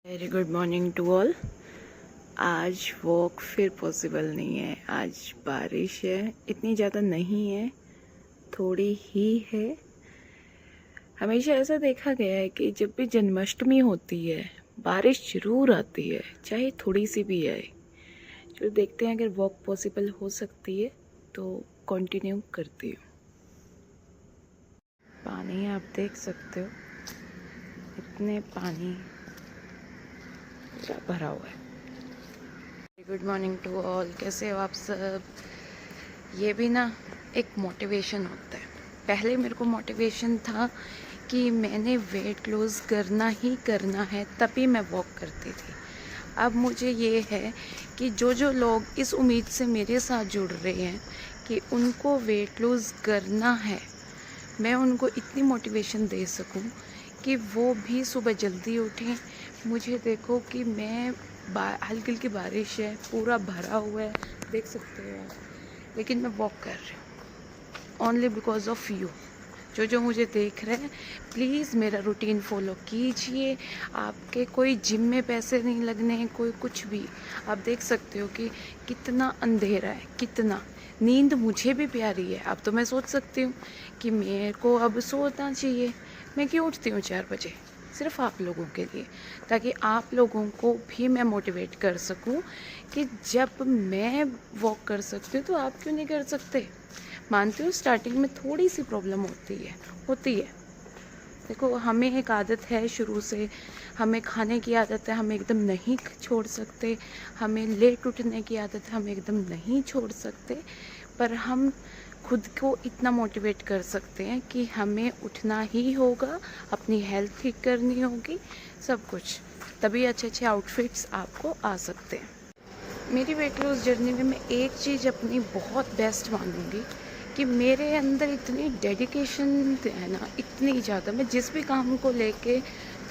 Very good morning to all. आज walk फिर possible नहीं है। आज बारिश है, इतनी ज़्यादा नहीं है, थोड़ी ही है। हमेशा ऐसा देखा गया है कि जब भी जन्माष्टमी होती है बारिश जरूर आती है, चाहे थोड़ी सी भी आए। चलो देखते हैं, अगर वॉक पॉसिबल हो सकती है तो कंटिन्यू करती हूँ। पानी आप देख सकते हो, इतने पानी पूरा भरा हुआ है। गुड मॉर्निंग टू ऑल, कैसे हो आप सब। ये भी ना एक मोटिवेशन होता है। पहले मेरे को मोटिवेशन था कि मैंने वेट लूज़ करना ही करना है, तभी मैं वॉक करती थी। अब मुझे ये है कि जो जो लोग इस उम्मीद से मेरे साथ जुड़ रहे हैं कि उनको वेट लूज़ करना है, मैं उनको इतनी मोटिवेशन दे सकूं कि वो भी सुबह जल्दी उठें। मुझे देखो कि मैं हल्की हल्की बारिश है, पूरा भरा हुआ है, देख सकते हो आप, लेकिन मैं वॉक कर रही हूँ ओनली बिकॉज ऑफ यू। जो जो मुझे देख रहे हैं, प्लीज़ मेरा रूटीन फॉलो कीजिए। आपके कोई जिम में पैसे नहीं लगने हैं, कोई कुछ भी। आप देख सकते हो कि कितना अंधेरा है, कितना नींद मुझे भी प्यारी है। अब तो मैं सोच सकती हूँ कि मेरे को अब सोना चाहिए। मैं क्यों उठती हूँ 4 बजे, सिर्फ आप लोगों के लिए, ताकि आप लोगों को भी मैं मोटिवेट कर सकूं कि जब मैं वॉक कर सकती हूँ तो आप क्यों नहीं कर सकते। मानती हूँ स्टार्टिंग में थोड़ी सी प्रॉब्लम होती है। देखो, हमें एक आदत है शुरू से, हमें खाने की आदत है, हम एकदम नहीं छोड़ सकते। हमें लेट उठने की आदत है, हम एकदम नहीं छोड़ सकते। पर हम खुद को इतना मोटिवेट कर सकते हैं कि हमें उठना ही होगा, अपनी हेल्थ ठीक करनी होगी, सब कुछ। तभी अच्छे अच्छे आउटफिट्स आपको आ सकते हैं। मेरी वेट लॉस जर्नी में मैं एक चीज़ अपनी बहुत बेस्ट मानूंगी कि मेरे अंदर इतनी डेडिकेशन है ना, इतनी ज़्यादा। मैं जिस भी काम को लेके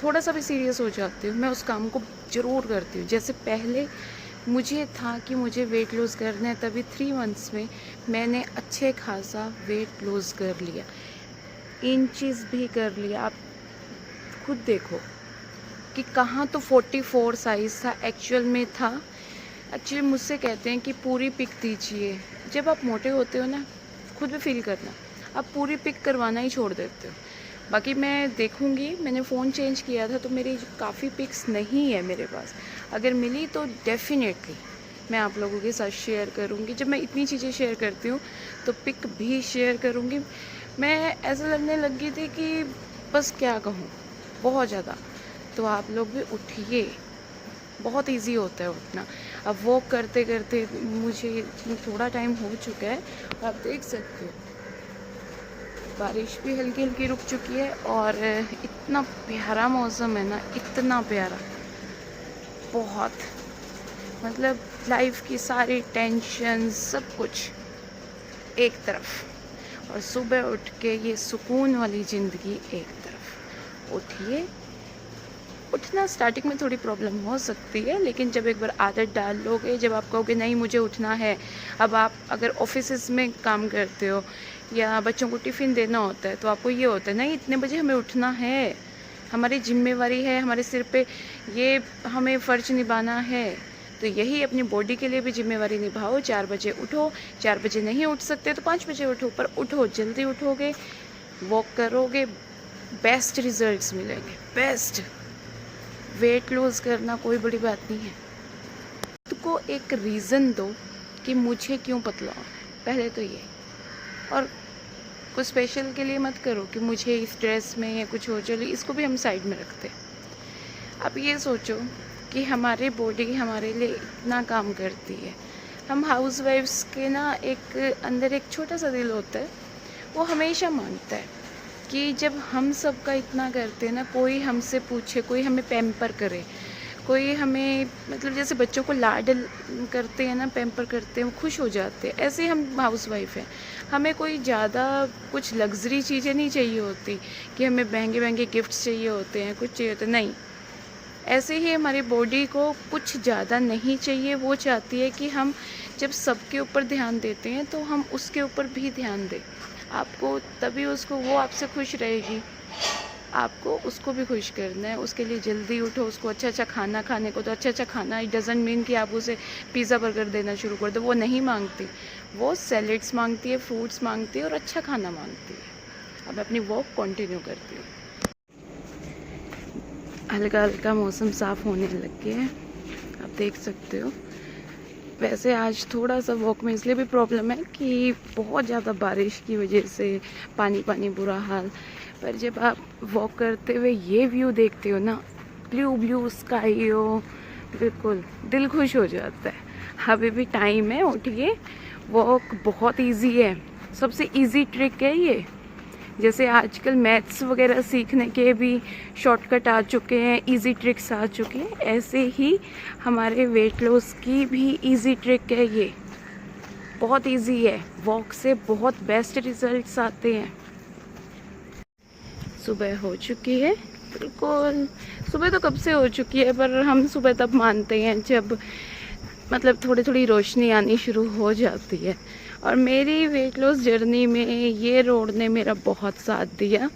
थोड़ा सा भी सीरियस हो जाती हूँ, मैं उस काम को ज़रूर करती हूँ। जैसे पहले मुझे था कि मुझे वेट लॉस करना है, तभी 3 मंथ्स में मैंने अच्छे खासा वेट लॉस कर लिया, इंचेस भी कर लिया। आप खुद देखो कि कहाँ तो 44 साइज़ था, एक्चुअल में था। एक्चुअली मुझसे कहते हैं कि पूरी पिक दीजिए। जब आप मोटे होते हो ना, खुद भी फील करना, आप पूरी पिक करवाना ही छोड़ देते हो। बाकी मैं देखूंगी, मैंने फ़ोन चेंज किया था तो मेरी काफ़ी पिक्स नहीं है मेरे पास। अगर मिली तो डेफिनेटली मैं आप लोगों के साथ शेयर करूंगी। जब मैं इतनी चीज़ें शेयर करती हूँ तो पिक भी शेयर करूंगी। मैं ऐसा लगने लगी थी कि बस क्या कहूँ, बहुत ज़्यादा। तो आप लोग भी उठिए, बहुत इजी होता है उठना। अब वॉक करते करते मुझे थोड़ा टाइम हो चुका है, आप देख सकते हो बारिश भी हल्की हल्की रुक चुकी है और इतना प्यारा मौसम है ना, इतना प्यारा, बहुत। मतलब लाइफ की सारी टेंशन सब कुछ एक तरफ, और सुबह उठ के ये सुकून वाली ज़िंदगी एक तरफ। उठिए। उठना स्टार्टिंग में थोड़ी प्रॉब्लम हो सकती है, लेकिन जब एक बार आदत डाल लोगे, जब आप कहोगे नहीं मुझे उठना है। अब आप अगर ऑफिस में काम करते हो या बच्चों को टिफ़िन देना होता है, तो आपको ये होता है नहीं इतने बजे हमें उठना है, हमारी जिम्मेवारी है, हमारे सिर पे ये हमें फ़र्ज निभाना है। तो यही अपनी बॉडी के लिए भी जिम्मेवारी निभाओ। 4 बजे उठो। 4 बजे नहीं उठ सकते तो 5 बजे उठो, पर उठो, जल्दी उठोगे, वॉक करोगे, बेस्ट रिजल्ट्स मिलेंगे, बेस्ट। वेट लूज़ करना कोई बड़ी बात नहीं है। खुद को एक रीज़न दो कि मुझे क्यों पतला होना है, पहले तो ये। और कुछ स्पेशल के लिए मत करो कि मुझे स्ट्रेस में या कुछ हो, चलो इसको भी हम साइड में रखते हैं। अब ये सोचो कि हमारी बॉडी हमारे लिए इतना काम करती है। हम हाउसवाइफ्स के ना एक अंदर एक छोटा सा दिल होता है, वो हमेशा मांगता है कि जब हम सब का इतना करते हैं ना, कोई हमसे पूछे, कोई हमें पैम्पर करे, कोई हमें, मतलब जैसे बच्चों को लाडल करते हैं ना, पैम्पर करते हैं, वो खुश हो जाते हैं। ऐसे हम हाउसवाइफ हैं, हमें कोई ज़्यादा कुछ लग्जरी चीज़ें नहीं चाहिए होती कि हमें महंगे महंगे गिफ्ट्स चाहिए होते हैं, कुछ चाहिए होता है, नहीं। ऐसे ही हमारी बॉडी को कुछ ज़्यादा नहीं चाहिए, वो चाहती है कि हम जब सबके ऊपर ध्यान देते हैं तो हम उसके ऊपर भी ध्यान दें। आपको तभी उसको, वो आपसे खुश रहेगी। आपको उसको भी खुश करना है। उसके लिए जल्दी उठो, उसको अच्छा अच्छा खाना खाने को, तो अच्छा अच्छा खाना इट डज़ंट मीन कि आप उसे पिज़्ज़ा बर्गर देना शुरू कर दो। वो नहीं मांगती, वो सैलेड्स मांगती है, फ्रूट्स मांगती है और अच्छा खाना मांगती है। अब मैं अपनी वॉक कंटिन्यू करती हूँ। हल्का हल्का मौसम साफ़ होने लग गया है, आप देख सकते हो। वैसे आज थोड़ा सा वॉक में इसलिए भी प्रॉब्लम है कि बहुत ज़्यादा बारिश की वजह से पानी पानी बुरा हाल। पर जब आप वॉक करते हुए ये व्यू देखते हो ना, ब्लू ब्लू स्काई हो, बिल्कुल दिल खुश हो जाता है। अभी भी टाइम है, उठिए। वॉक बहुत इजी है, सबसे इजी ट्रिक है ये। जैसे आजकल मैथ्स वगैरह सीखने के भी शॉर्टकट आ चुके हैं, इजी ट्रिक्स आ चुके हैं, ऐसे ही हमारे वेट लॉस की भी इजी ट्रिक है ये। बहुत इजी है, वॉक से बहुत बेस्ट रिजल्ट्स आते हैं। सुबह हो चुकी है, बिल्कुल सुबह तो कब से हो चुकी है, पर हम सुबह तब मानते हैं जब मतलब थोड़ी थोड़ी रोशनी आनी शुरू हो जाती है। और मेरी वेट लॉस जर्नी में ये रोड ने मेरा बहुत साथ दिया।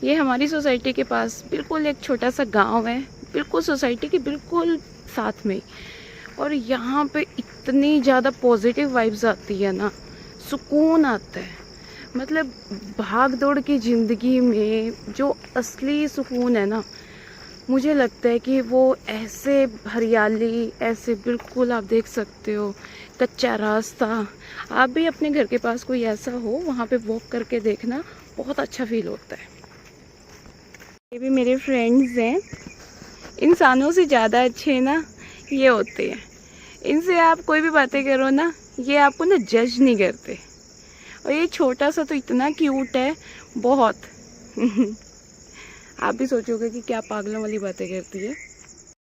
ये हमारी सोसाइटी के पास बिल्कुल एक छोटा सा गांव है, बिल्कुल सोसाइटी के बिल्कुल साथ में। और यहाँ पे इतनी ज़्यादा पॉजिटिव वाइब्स आती है ना, सुकून आता है। मतलब भाग दौड़ की ज़िंदगी में जो असली सुकून है ना, मुझे लगता है कि वो ऐसे हरियाली, ऐसे बिल्कुल आप देख सकते हो कच्चा रास्ता। आप भी अपने घर के पास कोई ऐसा हो, वहाँ पे वॉक करके देखना, बहुत अच्छा फील होता है। ये भी मेरे फ्रेंड्स हैं। इंसानों से ज़्यादा अच्छे ना ये होते हैं। इनसे आप कोई भी बातें करो ना, ये आपको ना जज नहीं करते। और ये छोटा सा तो इतना क्यूट है, बहुत आप भी सोचोगे कि क्या पागलों वाली बातें करती है।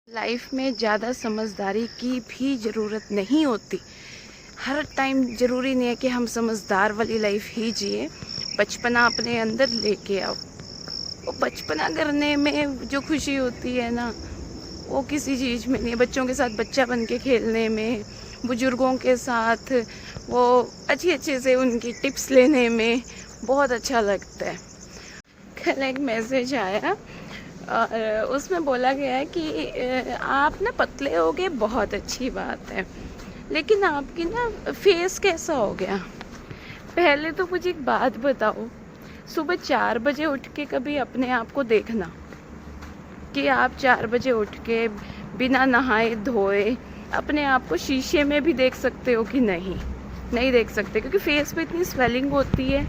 लाइफ में ज़्यादा समझदारी की भी ज़रूरत नहीं होती। हर टाइम ज़रूरी नहीं है कि हम समझदार वाली लाइफ ही जिए। बचपना अपने अंदर लेके आओ। वो बचपना करने में जो खुशी होती है ना, वो किसी चीज़ में नहीं है। बच्चों के साथ बच्चा बन के खेलने में, बुजुर्गों के साथ वो अच्छे से उनकी टिप्स लेने में बहुत अच्छा लगता है। कल एक मैसेज आया और उसमें बोला गया है कि आप ना पतले हो गए, बहुत अच्छी बात है, लेकिन आपकी ना फेस कैसा हो गया। पहले तो मुझे एक बात बताओ, सुबह 4 बजे उठ के कभी अपने आप को देखना कि आप 4 बजे उठ के बिना नहाए धोए अपने आप को शीशे में भी देख सकते हो कि नहीं? नहीं देख सकते, क्योंकि फेस पे इतनी स्वेलिंग होती है,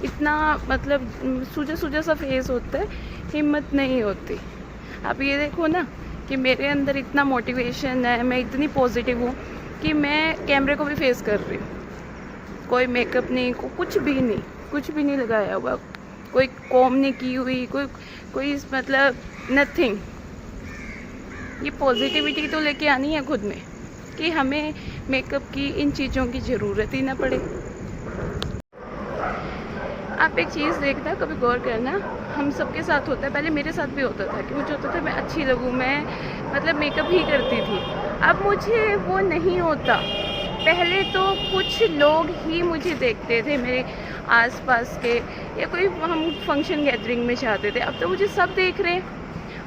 इतना मतलब सूजा सूजा सा फेस होता है, हिम्मत नहीं होती। आप ये देखो ना कि मेरे अंदर इतना मोटिवेशन है, मैं इतनी पॉजिटिव हूँ कि मैं कैमरे को भी फेस कर रही हूँ। कोई मेकअप नहीं, कुछ भी नहीं, कुछ भी नहीं लगाया हुआ, कोई कॉम नहीं की हुई, कोई मतलब नथिंग। ये पॉजिटिविटी तो लेके आनी है खुद में कि हमें मेकअप की, इन चीज़ों की ज़रूरत ही ना पड़े। आप एक चीज़ देखना, कभी गौर करना, हम सबके साथ होता है, पहले मेरे साथ भी होता था कि मुझे होता था मैं अच्छी लगूँ, मैं मतलब मेकअप ही करती थी। अब मुझे वो नहीं होता। पहले तो कुछ लोग ही मुझे देखते थे मेरे आसपास के, या कोई हम फंक्शन गैदरिंग में चाहते थे, अब तो मुझे सब देख रहे हैं।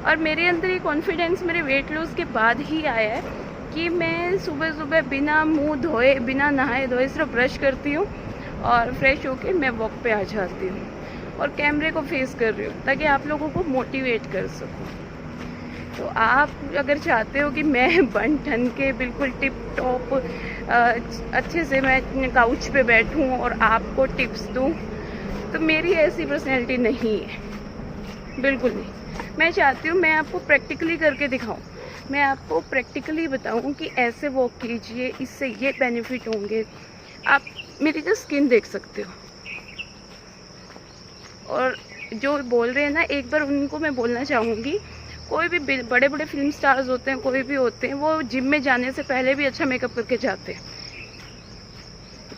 और मेरे अंदर ये कॉन्फिडेंस मेरे वेट लॉस के बाद ही आया है कि मैं सुबह सुबह बिना मुंह धोए, बिना नहाए धोए सिर्फ ब्रश करती हूँ और फ्रेश होके मैं वॉक पे आ जाती हूँ और कैमरे को फेस कर रही हूँ ताकि आप लोगों को मोटिवेट कर सकूँ। तो आप अगर चाहते हो कि मैं बन ठन के बिल्कुल टिप टॉप अच्छे से मैं काउच पे बैठूं और आपको टिप्स दूं, तो मेरी ऐसी पर्सनैलिटी नहीं है, बिल्कुल नहीं। मैं चाहती हूँ मैं आपको प्रैक्टिकली करके दिखाऊं, मैं आपको प्रैक्टिकली बताऊं कि ऐसे वॉक कीजिए, इससे ये बेनिफिट होंगे। आप मेरी जो स्किन देख सकते हो, और जो बोल रहे हैं ना, एक बार उनको मैं बोलना चाहूँगी, कोई भी बड़े बड़े फिल्म स्टार्स होते हैं, कोई भी होते हैं, वो जिम में जाने से पहले भी अच्छा मेकअप करके जाते हैं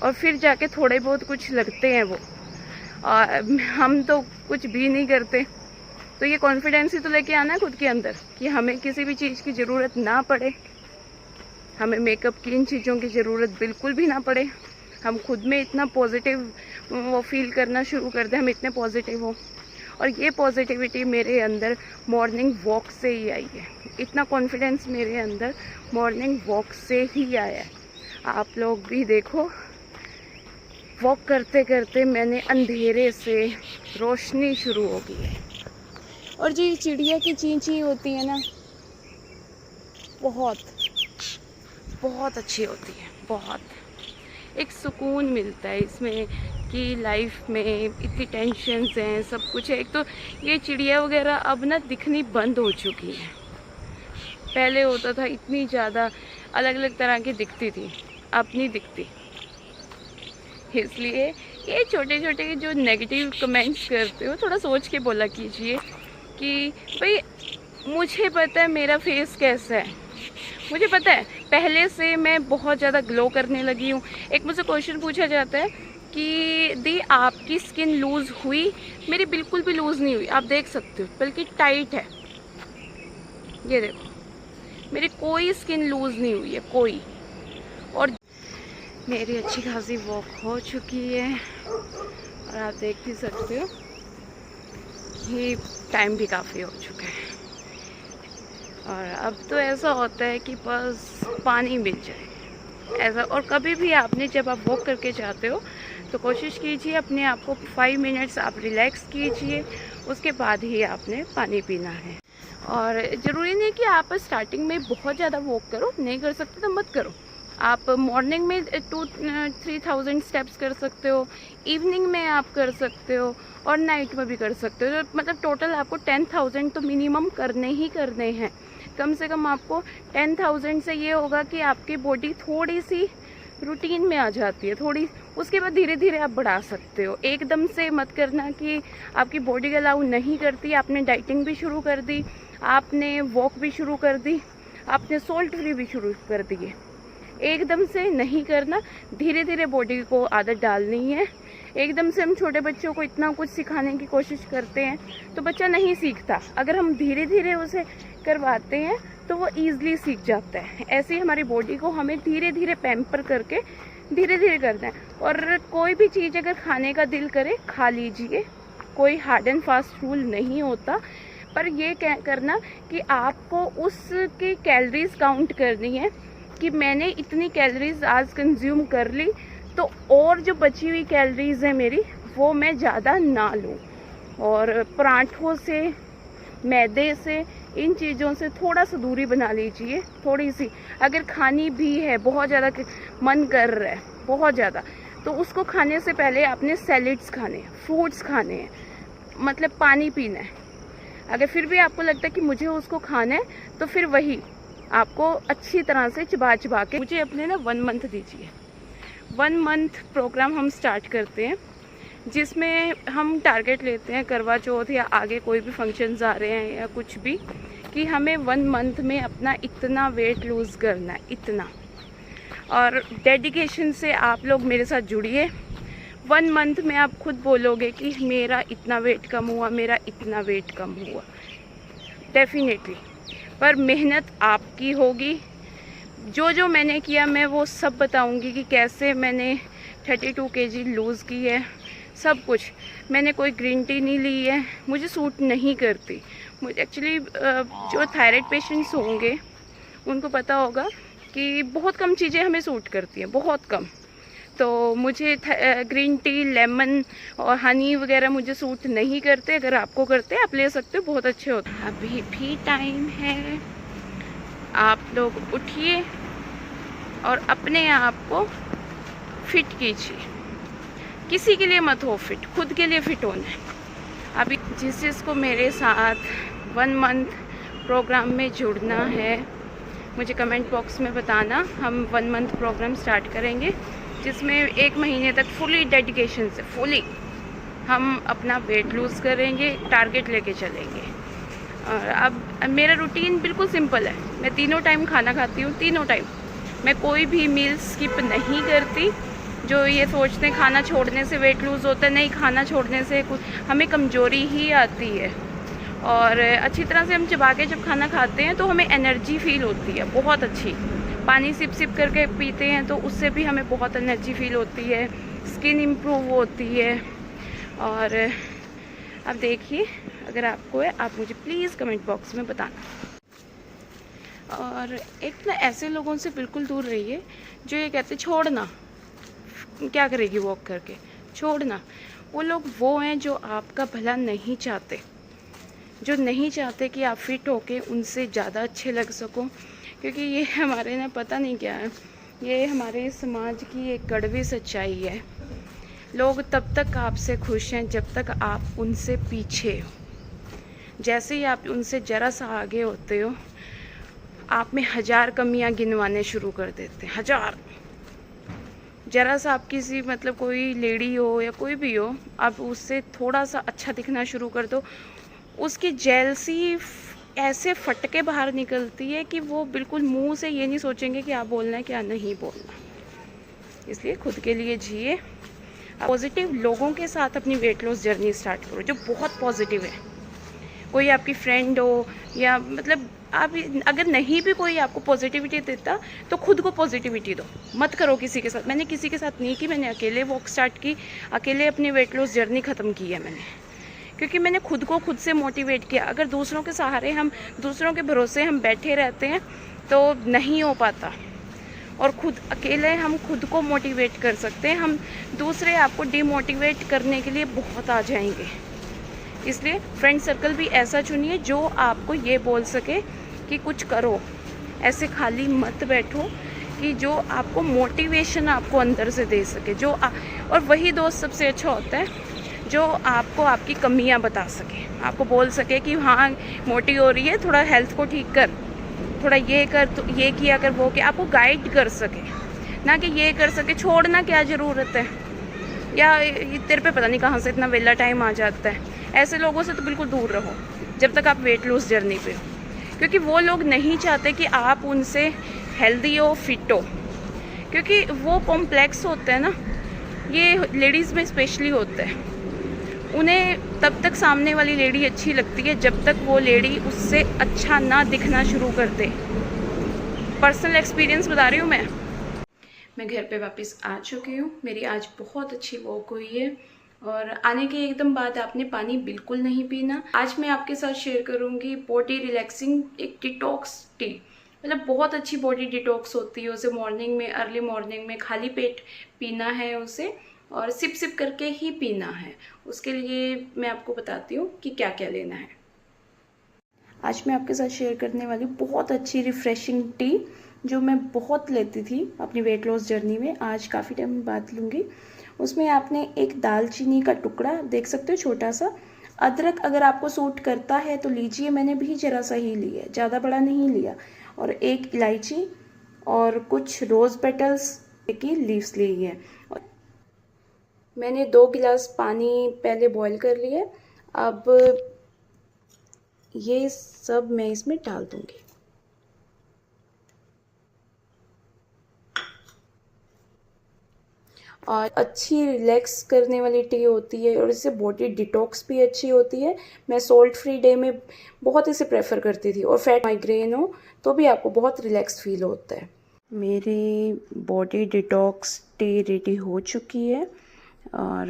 और फिर जाके थोड़े बहुत कुछ लगते हैं वो। और हम तो कुछ भी नहीं करते। तो ये कॉन्फिडेंस ही तो लेके आना है खुद के अंदर कि हमें किसी भी चीज़ की ज़रूरत ना पड़े, हमें मेकअप की इन चीज़ों की ज़रूरत बिल्कुल भी ना पड़े। हम खुद में इतना पॉजिटिव वो फील करना शुरू कर दें, हम इतने पॉजिटिव हो। और ये पॉजिटिविटी मेरे अंदर मॉर्निंग वॉक से ही आई है। इतना कॉन्फिडेंस मेरे अंदर मॉर्निंग वॉक से ही आया है। आप लोग भी देखो, वॉक करते करते मैंने अंधेरे से रोशनी शुरू हो गई है। और जो ये चिड़िया की चीं होती है ना, बहुत बहुत अच्छी होती है। बहुत एक सुकून मिलता है इसमें कि लाइफ में इतनी टेंशन्स हैं, सब कुछ है। एक तो ये चिड़िया वगैरह अब ना दिखनी बंद हो चुकी है। पहले होता था, इतनी ज़्यादा अलग अलग तरह की दिखती थी, अब नहीं दिखती। इसलिए ये छोटे छोटे जो नेगेटिव कमेंट्स करते हो, थोड़ा सोच के बोला कीजिए कि भाई मुझे पता है मेरा फेस कैसा है, मुझे पता है पहले से मैं बहुत ज़्यादा ग्लो करने लगी हूँ। एक मुझसे क्वेश्चन पूछा जाता है कि दी आपकी स्किन लूज़ हुई? मेरी बिल्कुल भी लूज़ नहीं हुई, आप देख सकते हो, बल्कि टाइट है। ये देखो, मेरी कोई स्किन लूज़ नहीं हुई है, कोई। और मेरी अच्छी खासी वॉक हो चुकी है और आप देख भी सकते हो कि टाइम भी काफ़ी हो चुका है। और अब तो ऐसा होता है कि बस पानी मिल जाए ऐसा। और कभी भी आपने, जब आप वॉक करके जाते हो तो कोशिश कीजिए अपने आप को 5 मिनट्स आप रिलैक्स कीजिए, उसके बाद ही आपने पानी पीना है। और ज़रूरी नहीं कि आप स्टार्टिंग में बहुत ज़्यादा वॉक करो, नहीं कर सकते तो मत करो। आप मॉर्निंग में 2-3,000 स्टेप्स कर सकते हो, इवनिंग में आप कर सकते हो और नाइट में भी कर सकते हो। मतलब टोटल आपको 10,000 तो मिनिमम करने ही करने हैं। कम से कम आपको 10,000 से ये होगा कि आपकी बॉडी थोड़ी सी रूटीन में आ जाती है, थोड़ी। उसके बाद धीरे धीरे आप बढ़ा सकते हो। एकदम से मत करना कि आपकी बॉडी अलाउ नहीं करती, आपने डाइटिंग भी शुरू कर दी, आपने वॉक भी शुरू कर दी, आपने सोल्ट फ्री भी शुरू कर दी है। एकदम से नहीं करना, धीरे धीरे बॉडी को आदत डालनी है। एकदम से हम छोटे बच्चों को इतना कुछ सिखाने की कोशिश करते हैं तो बच्चा नहीं सीखता। अगर हम धीरे धीरे उसे करवाते हैं तो वो ईज़िली सीख जाता है। ऐसे ही हमारी बॉडी को हमें धीरे धीरे पैम्पर करके धीरे धीरे करना है। और कोई भी चीज़ अगर खाने का दिल करे, खा लीजिए, कोई हार्ड एंड फास्ट रूल नहीं होता। पर ये करना कि आपको उसकी कैलोरीज काउंट करनी है कि मैंने इतनी कैलोरीज आज कंज्यूम कर ली, तो और जो बची हुई कैलोरीज है मेरी, वो मैं ज़्यादा ना लूँ। और पराठों से, मैदे से, इन चीज़ों से थोड़ा सा दूरी बना लीजिए, थोड़ी सी। अगर खानी भी है, बहुत ज़्यादा मन कर रहा है बहुत ज़्यादा, तो उसको खाने से पहले आपने सैलेड्स खाने हैं, फ्रूट्स खाने हैं, मतलब पानी पीना है। अगर फिर भी आपको लगता है कि मुझे उसको खाना है, तो फिर वही आपको अच्छी तरह से चबा चबा के। मुझे अपने ना 1 मंथ दीजिए। 1 मंथ प्रोग्राम हम स्टार्ट करते हैं, जिसमें हम टारगेट लेते हैं करवा चौथ या आगे कोई भी फंक्शंस आ रहे हैं या कुछ भी, कि हमें 1 मंथ में अपना इतना वेट लूज़ करना है, इतना। और डेडिकेशन से आप लोग मेरे साथ जुड़िए। 1 मंथ में आप खुद बोलोगे कि मेरा इतना वेट कम हुआ, मेरा इतना वेट कम हुआ, डेफिनेटली। पर मेहनत आपकी होगी। जो जो मैंने किया मैं वो सब बताऊंगी कि कैसे मैंने 32 kg लूज़ की है, सब कुछ। मैंने कोई ग्रीन टी नहीं ली है, मुझे सूट नहीं करती। मुझे एक्चुअली जो थायराइड पेशेंट्स होंगे उनको पता होगा कि बहुत कम चीज़ें हमें सूट करती हैं, बहुत कम। तो मुझे ग्रीन टी, लेमन और हनी वगैरह मुझे सूट नहीं करते। अगर आपको करते आप ले सकते हो, बहुत अच्छे होते हैं। अभी भी टाइम है, आप लोग उठिए और अपने आप को फिट कीजिए। किसी के लिए मत हो फिट, खुद के लिए फिट होना है। अभी जिसको मेरे साथ 1 मंथ प्रोग्राम में जुड़ना है, मुझे कमेंट बॉक्स में बताना। हम 1 मंथ प्रोग्राम स्टार्ट करेंगे, जिसमें 1 महीने तक फुली डेडिकेशन से फुली हम अपना वेट लूज़ करेंगे, टारगेट लेके चलेंगे। और अब मेरा रूटीन बिल्कुल सिंपल है। मैं 3 टाइम खाना खाती हूँ, 3 टाइम। मैं कोई भी मील स्किप नहीं करती। जो ये सोचते हैं खाना छोड़ने से वेट लूज़ होता है, नहीं, खाना छोड़ने से कुछ हमें कमज़ोरी ही आती है। और अच्छी तरह से हम चबा के जब खाना खाते हैं तो हमें एनर्जी फील होती है, बहुत अच्छी। पानी सिप सिप करके पीते हैं तो उससे भी हमें बहुत एनर्जी फील होती है, स्किन इम्प्रूव होती है। और आप देखिए, अगर आपको है आप मुझे प्लीज़ कमेंट बॉक्स में बताना। और एक ना ऐसे लोगों से बिल्कुल दूर रहिए जो ये कहते छोड़ना, क्या करेगी वॉक करके, छोड़ना। वो लोग वो हैं जो आपका भला नहीं चाहते, जो नहीं चाहते कि आप फिट होके उनसे ज़्यादा अच्छे लग सको। क्योंकि ये हमारे ना पता नहीं क्या है, ये हमारे समाज की एक कड़वी सच्चाई है। लोग तब तक आपसे खुश हैं जब तक आप उनसे पीछे हो। जैसे ही आप उनसे ज़रा सा आगे होते हो, आप में 1000 कमियां गिनवाने शुरू कर देते हैं, 1000। ज़रा सा आप किसी मतलब कोई लेडी हो या कोई भी हो, आप उससे थोड़ा सा अच्छा दिखना शुरू कर दो, उसकी जेलसी ऐसे फट के बाहर निकलती है कि वो बिल्कुल मुंह से ये नहीं सोचेंगे कि आप बोलना है क्या नहीं बोलना। इसलिए खुद के लिए जिए, पॉजिटिव लोगों के साथ अपनी वेट लॉस जर्नी स्टार्ट करो जो बहुत पॉजिटिव है। कोई आपकी फ्रेंड हो या मतलब आप, अगर नहीं भी कोई आपको पॉजिटिविटी देता तो खुद को पॉजिटिविटी दो, मत करो किसी के साथ। मैंने किसी के साथ नहीं की, मैंने अकेले वॉक स्टार्ट की, अकेले अपनी वेट लॉस जर्नी ख़त्म की है मैंने, क्योंकि मैंने खुद को खुद से मोटिवेट किया। अगर दूसरों के सहारे हम, दूसरों के भरोसे हम बैठे रहते हैं तो नहीं हो पाता, और खुद अकेले हम खुद को मोटिवेट कर सकते हैं। हम दूसरे आपको डिमोटिवेट करने के लिए बहुत आ जाएंगे। इसलिए फ्रेंड सर्कल भी ऐसा चुनिए जो आपको ये बोल सके कि कुछ करो, ऐसे खाली मत बैठो, कि जो आपको मोटिवेशन आपको अंदर से दे सके, और वही दोस्त सबसे अच्छा होता है जो आपको आपकी कमियां बता सके, आपको बोल सके कि हाँ मोटी हो रही है, थोड़ा हेल्थ को ठीक कर, थोड़ा ये कर, तो ये किया कर, वो किया, आपको गाइड कर सके, ना कि ये कर सके छोड़ना क्या ज़रूरत है, या तेरे पे पता नहीं कहाँ से इतना वेला टाइम आ जाता है। ऐसे लोगों से तो बिल्कुल दूर रहो जब तक आप वेट लॉस जर्नी पे हो, क्योंकि वो लोग नहीं चाहते कि आप उनसे हेल्दी हो, फिट हो, क्योंकि वो कॉम्प्लेक्स होते हैं ना, ये लेडीज़ में स्पेशली होता है। उन्हें तब तक सामने वाली लेडी अच्छी लगती है जब तक वो लेडी उससे अच्छा ना दिखना शुरू कर दे। पर्सनल एक्सपीरियंस बता रही हूँ मैं घर पे वापस आ चुकी हूँ। मेरी आज बहुत अच्छी वॉक हुई है, और आने के एकदम बाद आपने पानी बिल्कुल नहीं पीना। आज मैं आपके साथ शेयर करूँगी बॉडी रिलैक्सिंग एक डिटॉक्स टी, मतलब बहुत अच्छी बॉडी डिटॉक्स होती है। उसे मॉर्निंग में, अर्ली मॉर्निंग में खाली पेट पीना है उसे, और सिप सिप करके ही पीना है। उसके लिए मैं आपको बताती हूँ कि क्या क्या लेना है। आज मैं आपके साथ शेयर करने वाली हूँ बहुत अच्छी रिफ्रेशिंग टी, जो मैं बहुत लेती थी अपनी वेट लॉस जर्नी में, आज काफ़ी टाइम बाद लूँगी। उसमें आपने एक दालचीनी का टुकड़ा देख सकते हो छोटा सा, अदरक अगर आपको सूट करता है तो लीजिए, मैंने भी ज़रा सा ही लिया, ज़्यादा बड़ा नहीं लिया, और एक इलायची और कुछ रोज़ पेटल्स की लीव्स ली है। मैंने 2 गिलास पानी पहले बॉईल कर लिया। अब ये सब मैं इसमें डाल दूंगी। और अच्छी रिलैक्स करने वाली टी होती है, और इससे बॉडी डिटॉक्स भी अच्छी होती है। मैं सोल्ट फ्री डे में बहुत इसे प्रेफर करती थी, और फैट माइग्रेन हो तो भी आपको बहुत रिलैक्स फील होता है। मेरी बॉडी डिटॉक्स टी रेडी हो चुकी है, और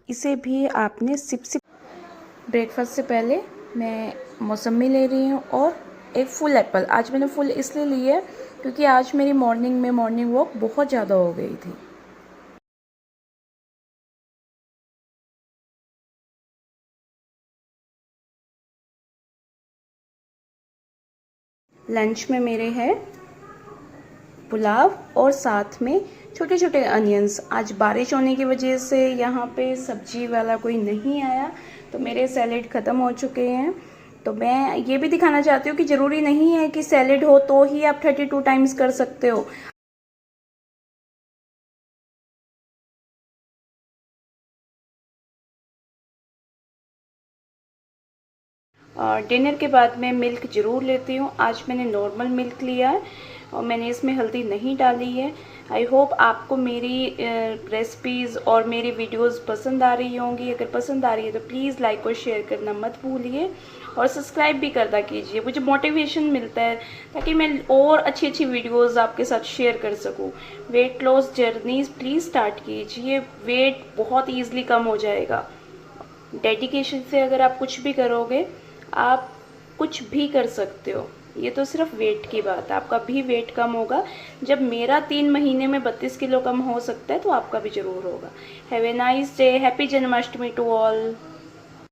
इसे भी आपने सिप सिप। ब्रेकफास्ट से पहले मैं मौसमी ले रही हूँ और एक फुल एप्पल। आज मैंने फुल इसलिए ली है क्योंकि आज मेरी मॉर्निंग वॉक बहुत ज़्यादा हो गई थी। लंच में मेरे है पुलाव और साथ में छोटे छोटे अनियंस। आज बारिश होने की वजह से यहाँ पे सब्जी वाला कोई नहीं आया, तो मेरे सैलेड ख़त्म हो चुके हैं। तो मैं ये भी दिखाना चाहती हूँ कि ज़रूरी नहीं है कि सैलेड हो तो ही आप 32 टाइम्स कर सकते हो। और डिनर के बाद मैं मिल्क ज़रूर लेती हूँ। आज मैंने नॉर्मल मिल्क लिया है और मैंने इसमें हल्दी नहीं डाली है। आई होप आपको मेरी रेसिपीज़ और मेरी वीडियोस पसंद आ रही होंगी। अगर पसंद आ रही है तो प्लीज़ लाइक और शेयर करना मत भूलिए, और सब्सक्राइब भी करना कीजिए, मुझे मोटिवेशन मिलता है ताकि मैं और अच्छी अच्छी वीडियोस आपके साथ शेयर कर सकूं। Weight loss journeys please start कीजिए, वेट बहुत ईजिली कम हो जाएगा। डेडिकेशन से अगर आप कुछ भी करोगे, आप कुछ भी कर सकते हो। ये तो सिर्फ वेट की बात है, आपका भी वेट कम होगा। जब मेरा 3 महीने में 32 किलो कम हो सकता है तो आपका भी ज़रूर होगा। Have a nice day, happy Janmashtami to all.